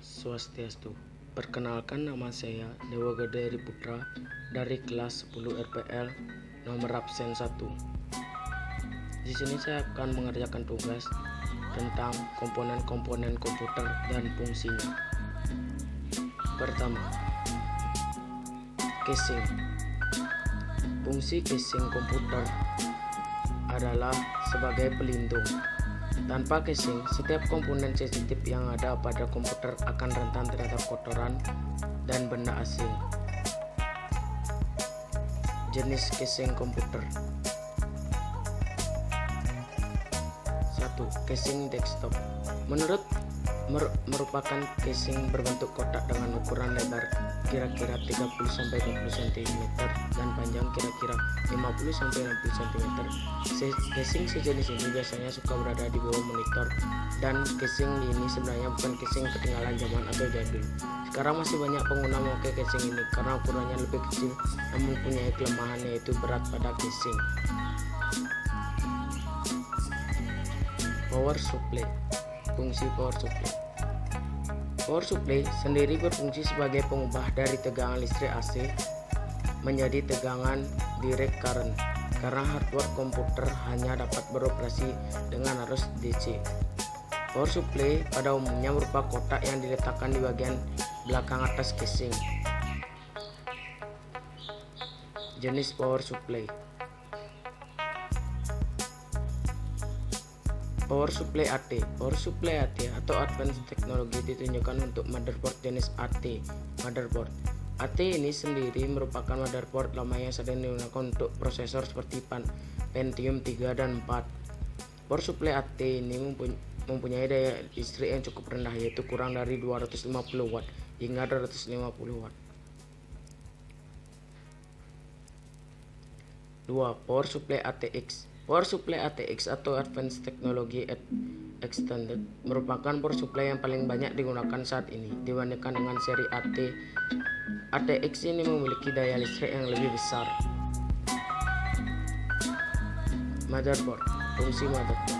Swastiastu. Perkenalkan, nama saya Dewa Gede Putra dari kelas 10 RPL nomor absen 1. Di sini saya akan mengerjakan tugas tentang komponen-komponen komputer dan fungsinya. Pertama, casing. Fungsi casing komputer adalah sebagai pelindung. Tanpa casing, setiap komponen sensitif yang ada pada komputer akan rentan terhadap kotoran dan benda asing. Jenis casing komputer. 1. Casing desktop. Merupakan casing berbentuk kotak dengan ukuran lebar kira-kira 30-20 cm dan panjang kira-kira 50-60 cm. Casing sejenis ini biasanya suka berada di bawah monitor, dan casing ini sebenarnya bukan casing ketinggalan zaman atau jadul. Sekarang masih banyak pengguna memakai casing ini karena ukurannya lebih kecil namun punya kelemahan, yaitu berat pada casing. Power supply. Fungsi power supply. Power supply sendiri berfungsi sebagai pengubah dari tegangan listrik AC menjadi tegangan direct current, karena hardware komputer hanya dapat beroperasi dengan arus DC. Power supply pada umumnya berupa kotak yang diletakkan di bagian belakang atas casing. Jenis power supply. Power supply AT. Power supply AT atau Advanced Technology ditunjukkan untuk motherboard jenis AT motherboard. AT ini sendiri merupakan motherboard lama yang sering digunakan untuk prosesor seperti Pentium 3 dan 4. Power supply AT ini mempunyai daya listrik yang cukup rendah, yaitu kurang dari 250 watt hingga 250 watt. 2. Power supply ATX. Power supply ATX atau Advanced Technology Extended merupakan power supply yang paling banyak digunakan saat ini dibandingkan dengan seri AT. ATX ini memiliki daya listrik yang lebih besar. Motherboard. Fungsi motherboard.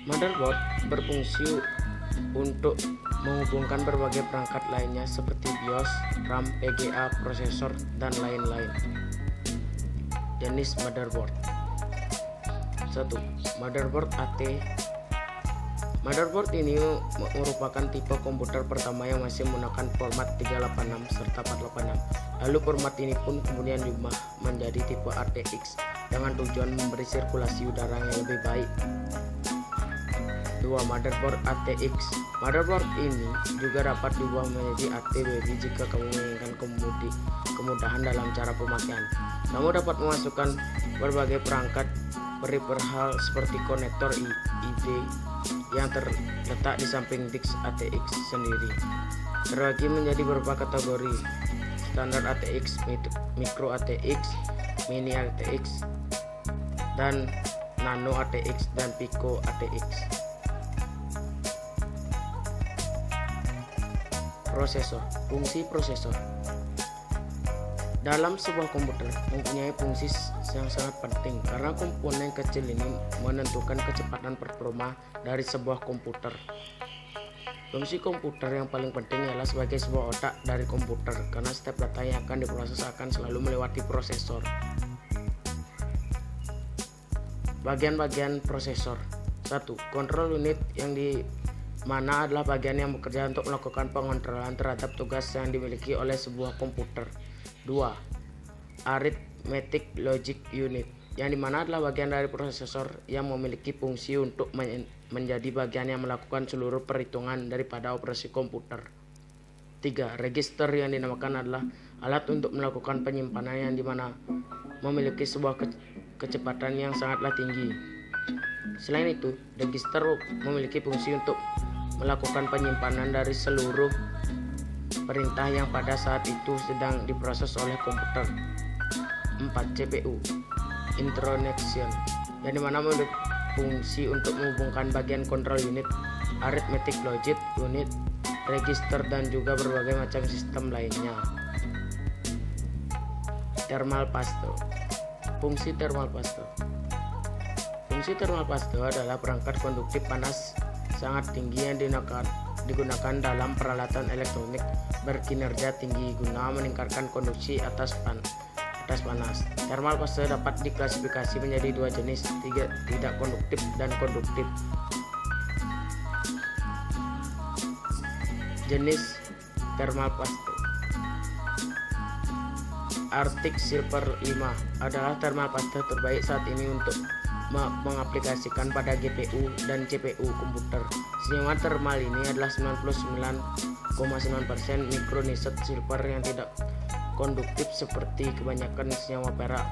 Motherboard berfungsi untuk menghubungkan berbagai perangkat lainnya seperti BIOS, RAM, VGA, prosesor, dan lain-lain. Jenis motherboard. 1. Motherboard AT. Motherboard ini merupakan tipe komputer pertama yang masih menggunakan format 386 serta 486. Lalu format ini pun kemudian diubah menjadi tipe ATX dengan tujuan memberi sirkulasi udara yang lebih baik. 2. Motherboard ATX. Motherboard ini juga dapat diubah menjadi AT Baby jika kamu menginginkan kemudahan dalam cara pemakaian. Kamu dapat memasukkan berbagai perangkat peripheral seperti konektor ID yang terletak di samping disk ATX sendiri. Terbagi menjadi beberapa kategori: standar ATX, micro ATX, mini ATX, dan nano ATX dan pico ATX. Prosesor. Fungsi prosesor. Dalam sebuah komputer mempunyai fungsi yang sangat penting karena komponen kecil ini menentukan kecepatan performa dari sebuah komputer. Fungsi komputer yang paling penting ialah sebagai sebuah otak dari komputer, karena setiap data yang akan diproses akan selalu melewati prosesor. Bagian-bagian prosesor. 1. Control unit, yang di mana adalah bagian yang bekerja untuk melakukan pengontrolan terhadap tugas yang dimiliki oleh sebuah komputer. 2. Arithmetic Logic Unit, yang dimana adalah bagian dari prosesor yang memiliki fungsi untuk menjadi bagian yang melakukan seluruh perhitungan daripada operasi komputer. 3. Register, yang dinamakan adalah alat untuk melakukan penyimpanan yang dimana memiliki sebuah kecepatan yang sangatlah tinggi. Selain itu, register memiliki fungsi untuk melakukan penyimpanan dari seluruh perintah yang pada saat itu sedang diproses oleh komputer. 4. CPU Intronection, yang dimana memiliki fungsi untuk menghubungkan bagian control unit, arithmetic logic unit, register, dan juga berbagai macam sistem lainnya. Thermal paste. Fungsi thermal paste. Fungsi thermal paste adalah perangkat konduktif panas sangat tinggi yang digunakan dalam peralatan elektronik berkinerja tinggi guna meningkatkan konduksi atas panas. Thermal paste dapat diklasifikasi menjadi dua jenis, tidak konduktif dan konduktif. Jenis thermal paste. Arctic Silver 5 adalah thermal paste terbaik saat ini untuk mengaplikasikan pada GPU dan CPU komputer. Senyawa thermal ini adalah 99,9% micronicid silver yang tidak konduktif seperti kebanyakan senyawa perak.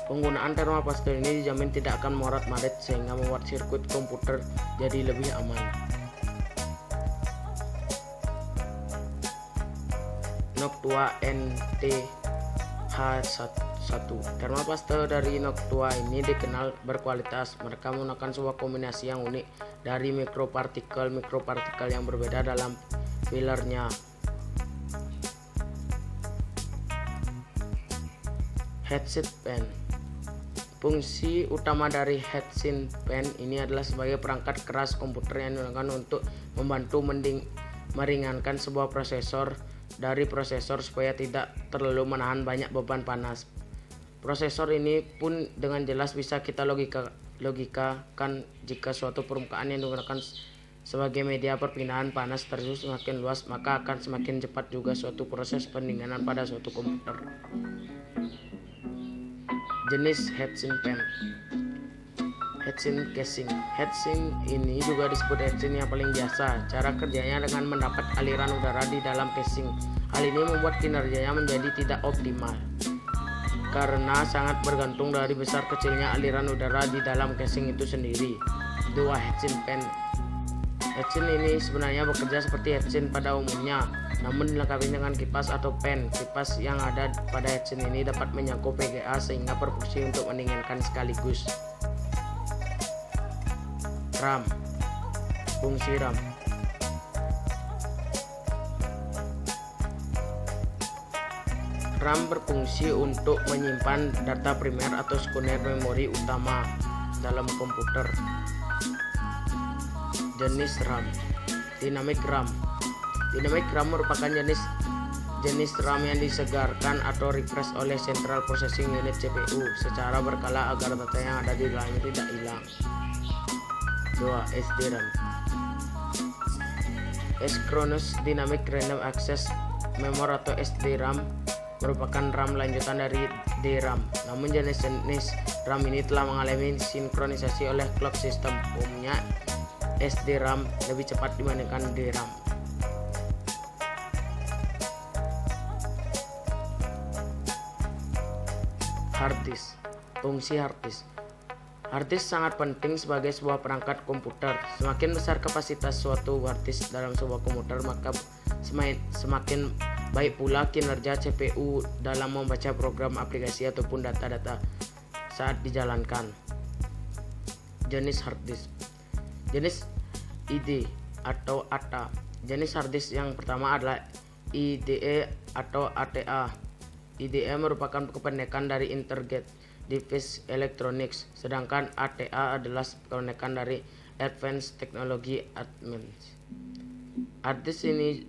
Penggunaan thermal paste ini dijamin tidak akan morat-marit sehingga membuat sirkuit komputer jadi lebih aman. Noctua NT-H1. Thermal paste dari Noctua ini dikenal berkualitas. Mereka menggunakan sebuah kombinasi yang unik dari mikropartikel yang berbeda dalam filternya. Heatsink pen. Fungsi utama dari heatsink pen ini adalah sebagai perangkat keras komputer yang digunakan untuk membantu meringankan sebuah prosesor dari prosesor supaya tidak terlalu menahan banyak beban panas. Prosesor ini pun dengan jelas bisa kita logikakan jika suatu permukaan yang digunakan sebagai media perpindahan panas tersebut semakin luas, maka akan semakin cepat juga suatu proses pendinginan pada suatu komputer. Jenis heatsink pen. Heatsink casing. Heatsink ini juga disebut heatsink yang paling biasa. Cara kerjanya dengan mendapat aliran udara di dalam casing. Hal ini membuat kinerjanya menjadi tidak optimal karena sangat bergantung dari besar kecilnya aliran udara di dalam casing itu sendiri. 2. Heatsink pen. Heatsink ini sebenarnya bekerja seperti heatsink pada umumnya, namun dilengkapi dengan kipas atau pen. Kipas yang ada pada heatsink ini dapat menyangkut VGA sehingga berfungsi untuk mendinginkan sekaligus. RAM. Fungsi RAM. RAM berfungsi untuk menyimpan data primer atau sekunder memori utama dalam komputer. Jenis RAM. Dynamic RAM. Dynamic RAM merupakan jenis RAM yang disegarkan atau refresh oleh Central Processing Unit CPU secara berkala agar data yang ada di dalamnya tidak hilang. 2. SDRAM. Synchronous Dynamic Random Access Memory atau SDRAM merupakan RAM lanjutan dari DRAM. Namun jenis-jenis RAM ini telah mengalami sinkronisasi oleh clock system. Umumnya SDRAM lebih cepat dibandingkan DRAM. Hard disk. Fungsi hard disk. Hard disk sangat penting sebagai sebuah perangkat komputer. Semakin besar kapasitas suatu hard disk dalam sebuah komputer, maka semakin baik pula kinerja CPU dalam membaca program aplikasi ataupun data-data saat dijalankan. Jenis hard disk. Jenis IDE atau ATA. Jenis hard disk yang pertama adalah IDE atau ATA. IDE merupakan kependekan dari Integrated Device Electronics, sedangkan ATA adalah kependekan dari Advanced Technology Administration. Hard disk ini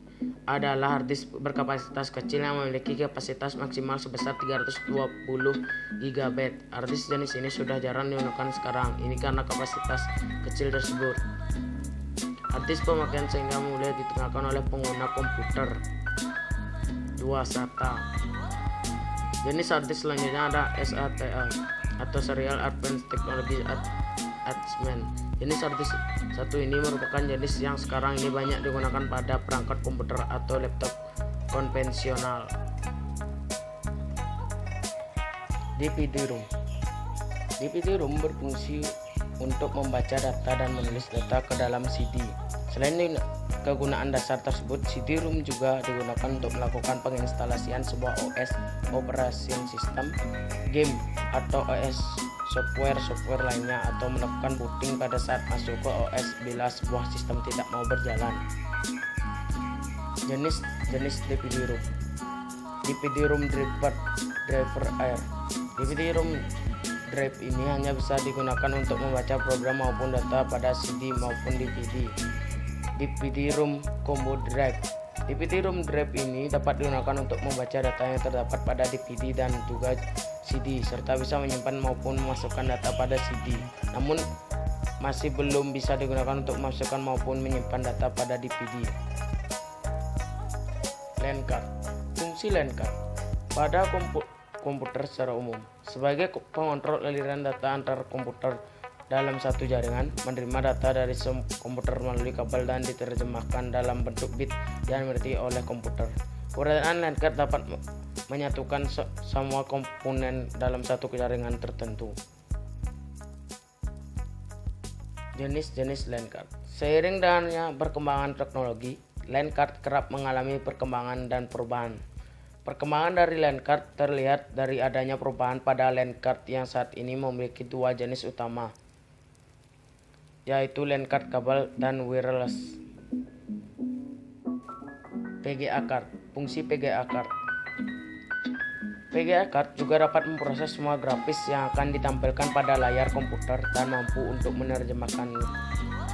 adalah hard disk berkapasitas kecil yang memiliki kapasitas maksimal sebesar 320 GB. Hard disk jenis ini sudah jarang digunakan sekarang. Ini karena kapasitas kecil tersebut. Hard disk pemakaian sehingga mulai digunakan oleh pengguna komputer. 2. SATA. Jenis hard disk selanjutnya ada SATA atau Serial Advanced Technology Attachment. Jenis hard disk satu ini merupakan jenis yang sekarang ini banyak digunakan pada perangkat komputer atau laptop konvensional. DVD-ROM. DVD-ROM berfungsi untuk membaca data dan menulis data ke dalam CD. Selain kegunaan dasar tersebut, CD-ROM juga digunakan untuk melakukan penginstalasian sebuah OS (Operation System), game, atau OS software lainnya, atau melakukan booting pada saat masuk ke OS bila sebuah sistem tidak mau berjalan. Jenis DVD-ROM. DVD-ROM driver air. DVD-ROM drive ini hanya bisa digunakan untuk membaca program maupun data pada CD maupun DVD. DVD-ROM Combo Drive. DVD-ROM drive ini dapat digunakan untuk membaca data yang terdapat pada DVD dan juga CD, serta bisa menyimpan maupun memasukkan data pada CD. Namun masih belum bisa digunakan untuk memasukkan maupun menyimpan data pada DVD. LAN card. Fungsi LAN card pada komputer secara umum sebagai pengontrol aliran data antar komputer dalam satu jaringan, menerima data dari komputer melalui kabel dan diterjemahkan dalam bentuk bit yang dimengerti oleh komputer. Keberadaan LAN card dapat menyatukan semua komponen dalam satu jaringan tertentu. Jenis-jenis LAN card. Seiring dengannya perkembangan teknologi, LAN card kerap mengalami perkembangan dan perubahan. Perkembangan dari LAN card terlihat dari adanya perubahan pada LAN card yang saat ini memiliki dua jenis utama, yaitu LAN card kabel dan wireless. PGA card. Fungsi PGA card. PGA card juga dapat memproses semua grafis yang akan ditampilkan pada layar komputer dan mampu untuk menerjemahkan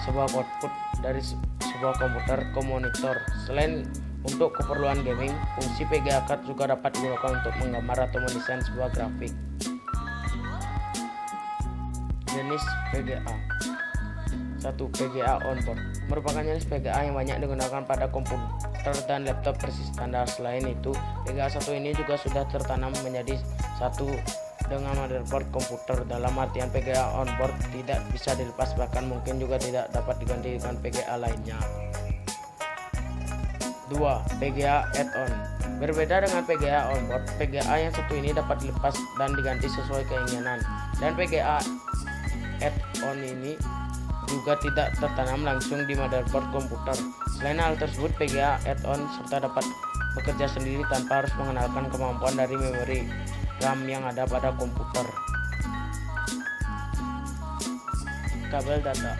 sebuah output dari sebuah komputer ke monitor. Selain untuk keperluan gaming, fungsi PGA card juga dapat digunakan untuk menggambar atau mendesain sebuah grafik. Jenis PGA. 1. PGA onboard merupakan jenis PGA yang banyak digunakan pada komputer dan laptop versi standar. Selain itu, PGA 1 ini juga sudah tertanam menjadi satu dengan motherboard komputer. Dalam artian PGA onboard tidak bisa dilepas, bahkan mungkin juga tidak dapat diganti dengan PGA lainnya. 2. PGA add-on. Berbeda dengan PGA onboard, PGA yang satu ini dapat dilepas dan diganti sesuai keinginan, dan PGA add-on ini juga tidak tertanam langsung di motherboard komputer. Selain hal tersebut, PGA add-on serta dapat bekerja sendiri tanpa harus mengenalkan kemampuan dari memori RAM yang ada pada komputer. Kabel data.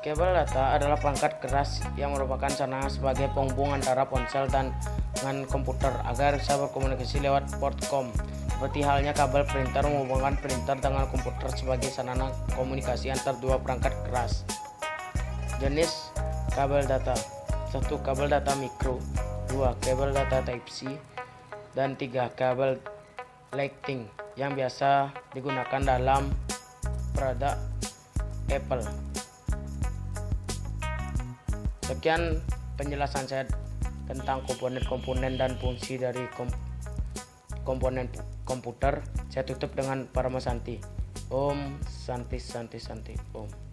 Kabel data adalah perangkat keras yang merupakan sarana sebagai penghubung antara ponsel dan dengan komputer agar bisa berkomunikasi lewat port COM. Seperti halnya kabel printer menghubungkan printer dengan komputer sebagai sarana komunikasi antar dua perangkat keras. Jenis kabel data. 1. Kabel data mikro. 2. Kabel data Type-C. Dan 3. Kabel Lightning yang biasa digunakan dalam produk Apple. Sekian penjelasan saya tentang komponen-komponen dan fungsi dari komponen komputer. Saya tutup dengan Parama Santi. Om Santi Santi Santi Om.